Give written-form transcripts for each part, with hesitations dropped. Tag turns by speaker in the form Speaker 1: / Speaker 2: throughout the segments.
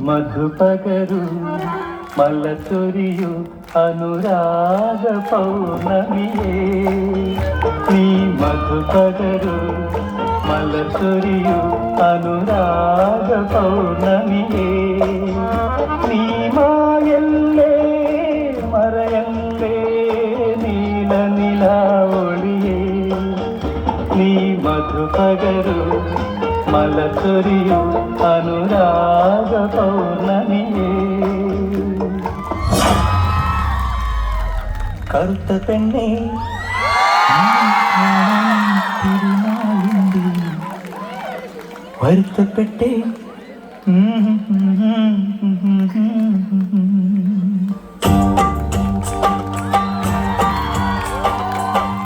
Speaker 1: മധുപകരു മലച്ചൊരിയു അനുരാഗ പൗർണമിയേ നീ മധുപകരു മലച്ചൊരിയു അനുരാഗ പൗർണമിയേ നീ മായല്ലേ മറയല്ലേ നീല നിലാവൊളിയേ നീ മധുപകരു മലച്ചൊരിയു അനുരാഗ പൗർണമിയേ കറുത്ത പെണ്ണേ തിരുനാളിൻ്റെ വരുത്തപ്പെട്ടേ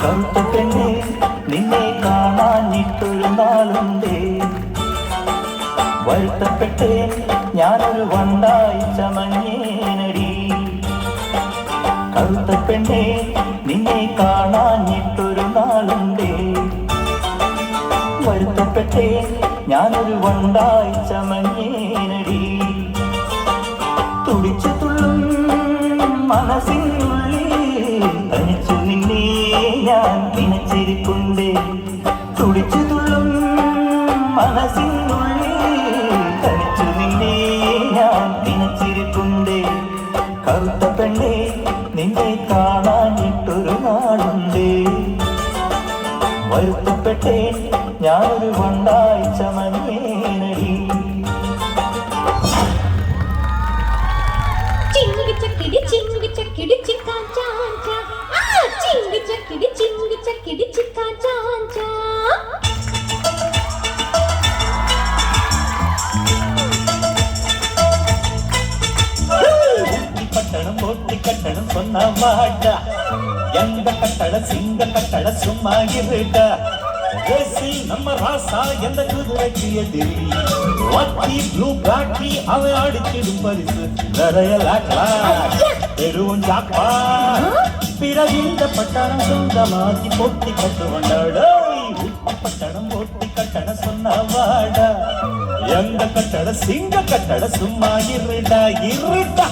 Speaker 1: കറുത്ത പെണ്ണേ നിന്നെ കാണാനിട്ടൊരു നാളുണ്ടേ വരുത്തപ്പെട്ടേ ഞാനൊരു വണ്ടായി ചമഞ്ഞേനടി കറുത്ത പെണ്ണേ നിന്നെ കാണാനിട്ടൊരു നാളുണ്ടേ വരുത്തപ്പെട്ടേ ഞാനൊരു വണ്ടായി ചമഞ്ഞേനടി തുടിച്ചു തുള്ളും മനസ്സിനുള്ളിൽ തനിച്ചു നിന്നെ ഞാൻ പിണച്ചിരിപ്പുണ്ടേ തുടിച്ചു തുള്ളും മനസ്സിനുള്ളിൽ തനിച്ചു നിന്നെ ഞാൻ പിണച്ചിരിപ്പുണ്ടേ കറുത്ത പെണ്ണേ നിന്നെ കാണാനിട്ടൊരു നാളുണ്ടേ വരുത്തപ്പെട്ടേ ഞാനൊരു വണ്ടായി ചമഞ്ഞേനടി
Speaker 2: ചിങ്കി ചക്കിടി ചിക്കാ ചാഞ്ചാ ചിങ്കി ചക്കിടി ചിക്കാ ചാഞ്ചാ
Speaker 1: பட்டணம் போட்டி கட்டணம் சொன்ன மாட்டா எந்த கட்டட சிங்க கட்டட சும்மா இருட்டா ஏசி நம்ம ராசா எந்த குதிரைக்கு எதிரி வாக்கி ப்ளூ பிளாக்கி அவன் அடிச்சிடும் பரிசு நிறைய லாக்லா பெரும் ஜாப்பா பிறகு இந்த பட்டணம் சொந்தமாக்கி போட்டி கட்டு வந்தாடோ பட்டணம் போட்டி கட்டண சொன்ன வாடா எந்த கட்டட சிங்க கட்டட சும்மா இருட்டா இருட்டா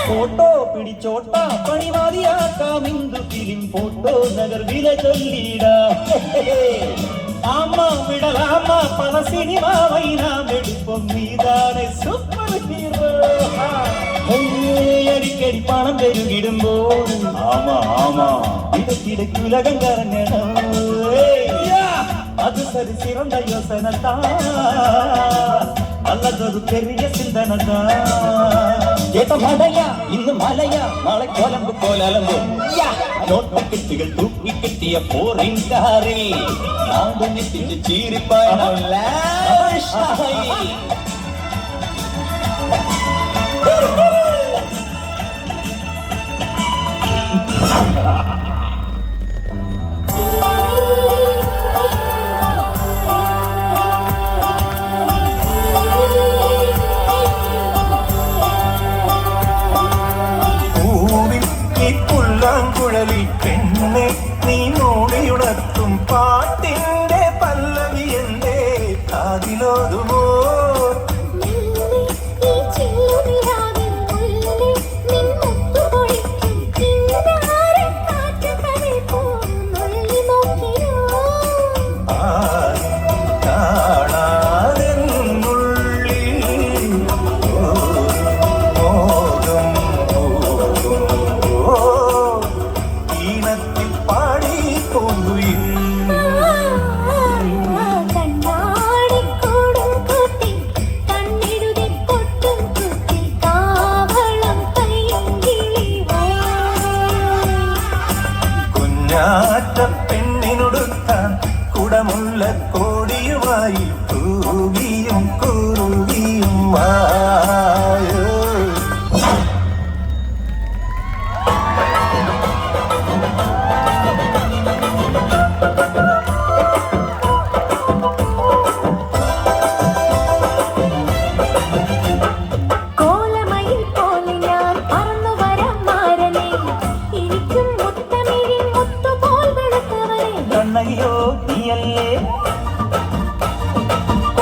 Speaker 1: ഫോട്ടോ പിടിച്ചോട്ടാ പണിവാദിയാക്കാമിന്ദു ഫിലിം ഫോട്ടോ നഗർ വില ചൊല്ലിടാ ആമാ വിടലാമാ പല സിനിമാവൈ നാം എടുപ്പം നീതാനെ സൂപ്പർ ഹീറോ അടിക്കടി പണം പെരുകിടുമ്പോൾ ആമാ ആമാ ഇടയ്ക്കിടയ്ക്ക് ഉലകം കറങ്ങണം அது சரி சிறந்த யோசனைதான் நல்லதொரு பெரிய சிந்தனைதான் கேட்ட மழையா இന്ന് மலையா நாளை கோலம்பு கோலம்பு நோட்டுக்கெட்டுகள் தூக்கி கட்டிய போரின் காரில் நாடு நித்திட்டு சீரிப்பாய்
Speaker 3: പുല്ലാങ്കുഴലിൽ പെണ്ണെ നീ മൂടിയുണർത്തും പാട്ടിന്റെ പല്ലവി എന്റെ കാതിലോതുമോ പെണ്ണിനൊടുക്കാൻ കുടമുള്ള കോടിയുമായി കൂകിയും കുറുകിയും വായോ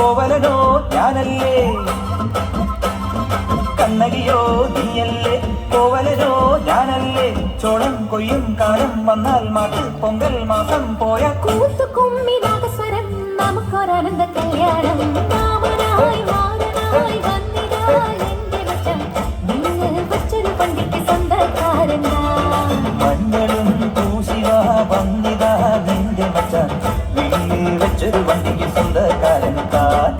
Speaker 3: കോവലനോ ഞാനല്ലേ കണ്ണകിയോ നീയല്ലേ കോവലനോ ഞാനല്ലേ ചോളം കൊയ്യും കാലം വന്നാൽ മാട്ട് പൊങ്കൽ മാസം പോയ
Speaker 2: കൂത്തു കുമ്മി നാഗസ്വരം നമുക്കൊരാനന്ദ കല്യാണം മാമനായി മാറനായി വന്നിതായി എന്റെ മച്ചം നിങ്ങൾ വച്ചൊരു പണ്ടിക്ക് സ്വന്തക്കാരനാ
Speaker 3: മഞ്ഞളും പൂശിവ വന്നിതാ നിന്റെ മച്ചാൻ വീട്ടിൽ വെച്ചൊരു വണ്ടിക്ക് സ്വന്തക്കാരൻ താൻ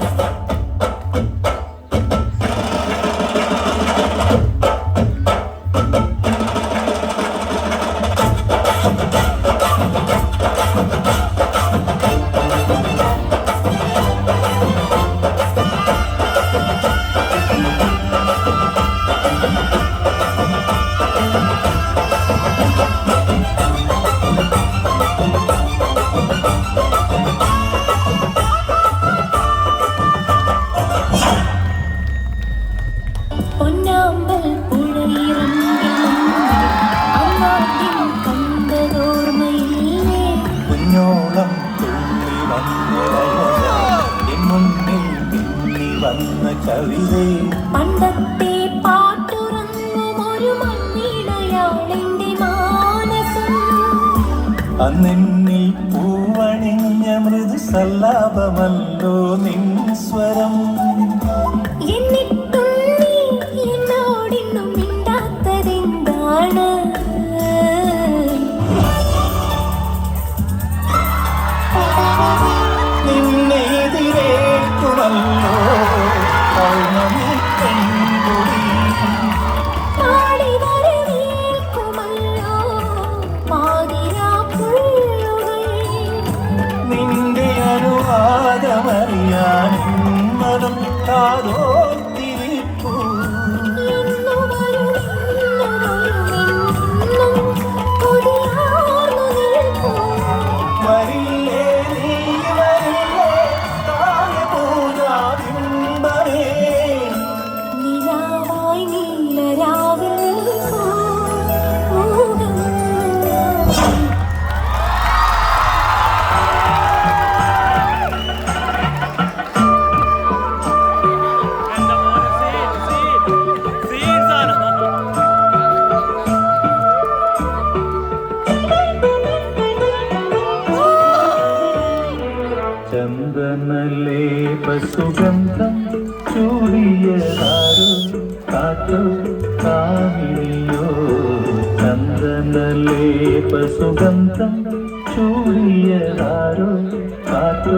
Speaker 2: പൊന്നാമ്പൽ പുഴയിറങ്ങിലും അന്നാദ്യം കണ്ടതോർമ്മയില്ലേ
Speaker 3: കുഞ്ഞോളം തുള്ളി വന്ന മുന്നിൽ പിന്നി വന്ന കവിതേ
Speaker 2: പണ്ടത്തെ പാട്ടുറങ്ങും ഒരു മണ്ണിടയാളിന്റെ മാനസം
Speaker 3: അന്നെന്നിൽ പൂവണിഞ്ഞ മൃദു സല്ലാപമല്ലോ നിൻ സ്വരം
Speaker 2: എന്നിട്ടും നീ എന്നോടിന്നും മിണ്ടാത്തതെന്താണ്
Speaker 3: നിന്നെതിരേക്കുമല്ലോ പൗർണമി പെൺകുടി
Speaker 2: പാടി വരവേൽക്കുമല്ലോ പാതിരാപ്പുള്ളുകൾ
Speaker 3: നിന്റെ അനുവാദമറിയാൻ മനം കാതോർത്തിരിപ്പൂ
Speaker 2: എന്നു വരും എന്നും കൊതിയാർന്നു നിൽപ്പൂ
Speaker 3: വരില്ലേ നീ വരില്ലേ താഴപൂജാബിംബമേ
Speaker 2: നിലാവായി നീലരാവിൽ മൂകം
Speaker 3: ചന്ദനലേപസുഗന്ധം ചൂടിയതാരോ കാറ്റോ കാമിനിയോ ചന്ദനലേപസുഗന്ധം ചൂടിയതാരോ കാറ്റോ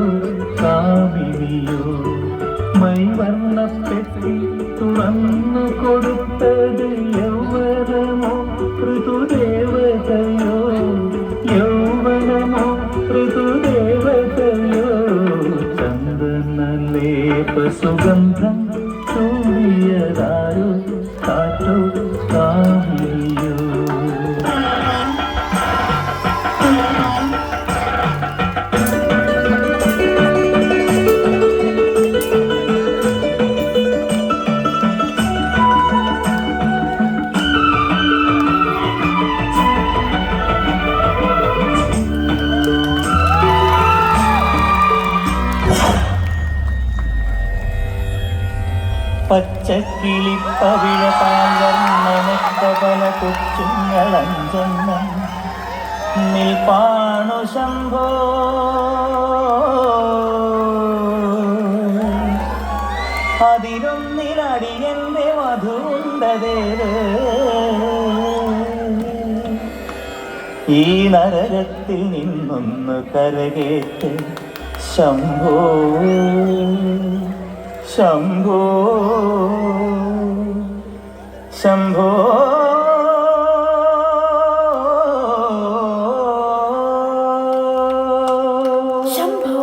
Speaker 3: കാമിനിയോ മൈവർണ്ണപ്പെട്ടി തുറന്നു കൊടുത്തത് യൗവനമോ ഋതുദേവതയോ യൗവനമോ ഋതുദേവതയോ ചന്ദനലേപസുഗന്ധം ചൂടിയതാരോ കാറ്റോ കാമിനിയോ പച്ചക്കിളിപ്പവിഴ പാൽവർണ്ണനക്കപല കൊച്ചുങ്ങളഞ്ചെണ്ണം നിൽപ്പാണു ശംഭോ അതിരൊന്നിലടിയന്റെ മധുണ്ടതേത് ഈ നരകത്തിൽ നിന്നൊന്ന് കരകേറ്റ് ശംഭോ ശംഭോ ശംഭോ
Speaker 2: ശംഭോ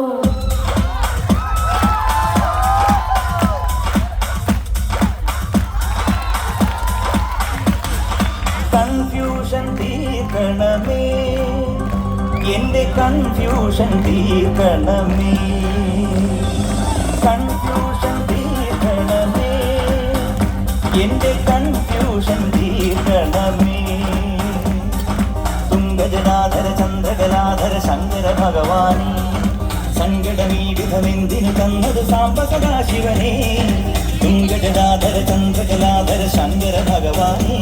Speaker 3: കൺഫ്യൂഷൻ തീർക്കണമേ എന്റെ കൺഫ്യൂഷൻ തീർക്കണമേ കൺഫ്യൂഷൻ തീർക്കണമേ എന്റെ കൺഫ്യൂഷൻ തീർക്കണമേ തുംഗജനാധര ചന്ദ്രകലാധര ശങ്കര ഭഗവാനി സങ്കടമീ വിധമെന്തിനു തന്നത് സാംബ സദാശിവനേ തുങ്കജലാധര ചന്ദ്രജലാധര ശങ്കര ഭഗവാനേ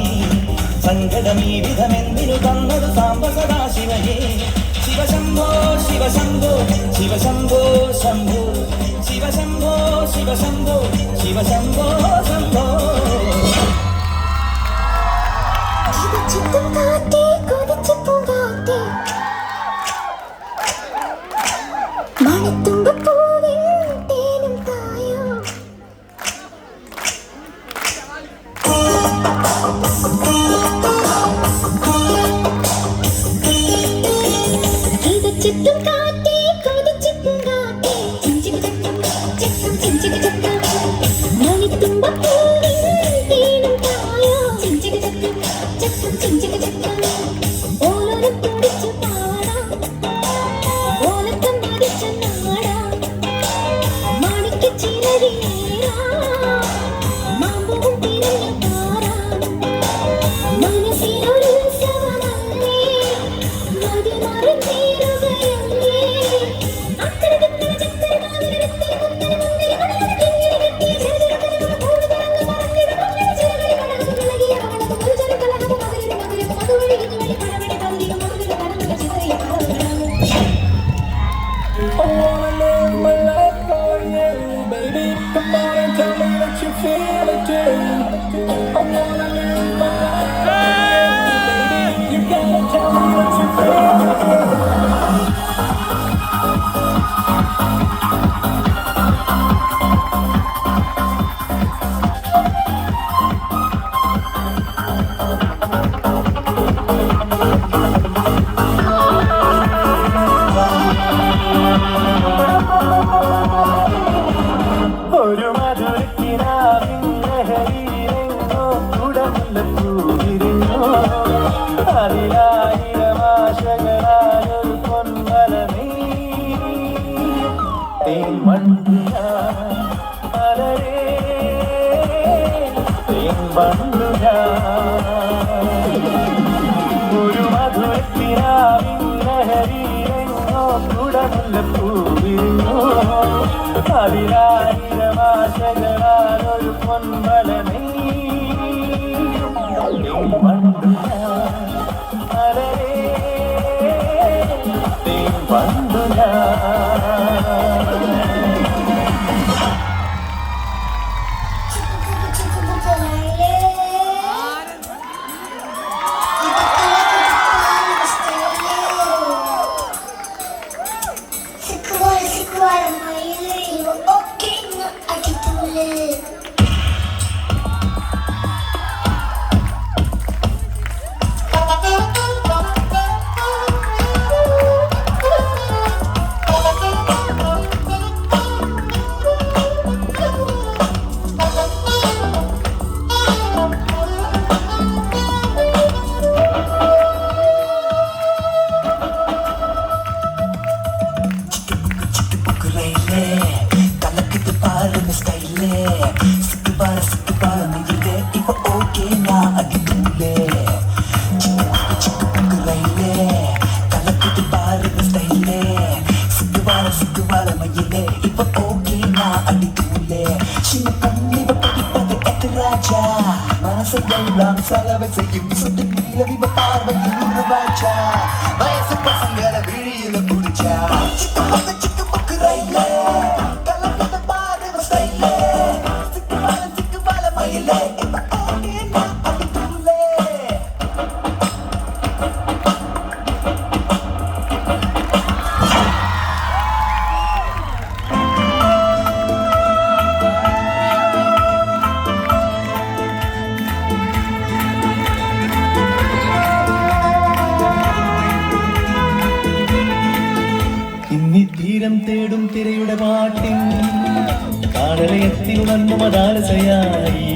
Speaker 3: സങ്കടമീ വിധമെന്തിനു തന്നത് സാംബ സദാശിവനേ ശിവശംഭോ ശിവശംഭോ ശിവശംഭോ ശംഭോ ശിവശംഭോ ശിവശംഭോ ശിവശംഭോ ശംഭോ ഒരു മധുരത്തിനാവിൻ ലഹരിയിലെങ്ങോ കുടമുല്ലപ്പൂവിരിഞ്ഞു അതിലായിരം ആശകളായൊരു പൊന്മലമേ തേൻവണ്ടുയാ മലരേ തേൻവണ്ടുയാ ഒരു മധുരത്തിനാവിൻ ലഹരിയിലെങ്ങോ കുടമുല്ലപ്പൂവിരിഞ്ഞു അതിലായിരം ആശകളാലൊരു പൊൻവലമേ Sayım sudah gila di bakar bagi lu baca Bayar sepasang gara biri lu kurca Cika buku raile Kalau kita pada mustahile Cika bala maile Iba oke na adi tule തേടും തിരയുടെ പാട്ടിൻ കാടലയത്തിലുണർന്നു മദാലസയായി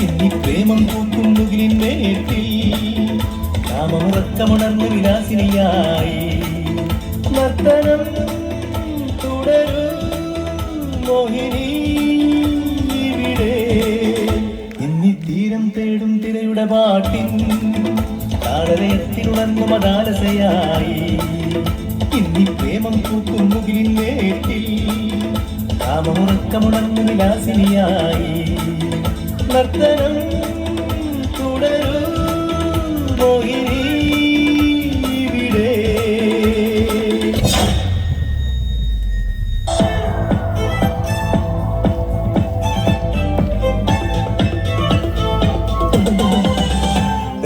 Speaker 3: ഇന്നി പ്രേമം പൂക്കും മുകിലിൻ മേട്ടിൽ കാമമുറക്കമുണർന്നു വിലാസിനിയായി നർത്തനം തുടരും മോഹിനി ഇവിടെ ഇന്നി തീരം തേടും തിരയുടെ പാട്ടിൻ കാടലയത്തിലുണർന്നു മദാലസയായി ഇന്നി പ്രേമം പൂക്കും
Speaker 1: മൂക്കിലിന്നേറ്റിൽ കാമമുറക്കമുണർന്നു വിലാസിനിയായി നർത്തനം തുടരൂ മോഹിനി ഇവിടെ.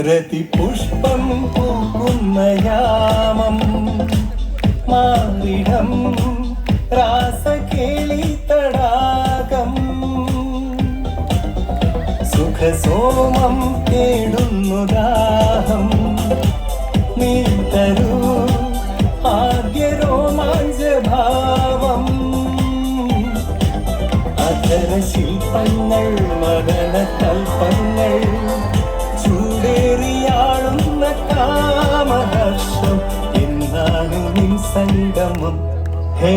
Speaker 1: രതിപുഷ്പം പൂക്കുന്ന യാമം മാറിടം രാസകേളി തടാകം സുഖസോമം തേടുന്നു ദാഹം നീ തരൂ ആദ്യ രോമാഞ്ചഭാവം അധര ശില്പങ്ങൾ മദന കൽപ്പങ്ങൾ ചൂടേറിയാളുന്ന കാമഹർഷം എന്നാണ് നിൻ സംഗമം. ഹേ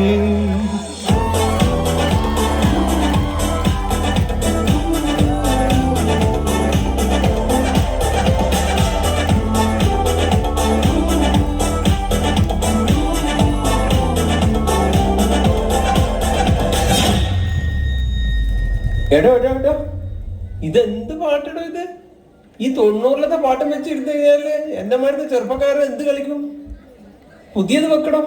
Speaker 4: എടോ എടോ എടോ, ഇതെന്ത് പാട്ടടോ ഇത്? ഈ 90-ലത്തെ പാട്ടും വെച്ചിരുന്ന് കഴിഞ്ഞാല് എന്റെ മാരുന്ന ചെറുപ്പക്കാരൻ എന്ത് കളിക്കും? പുതിയത് വെക്കടോ.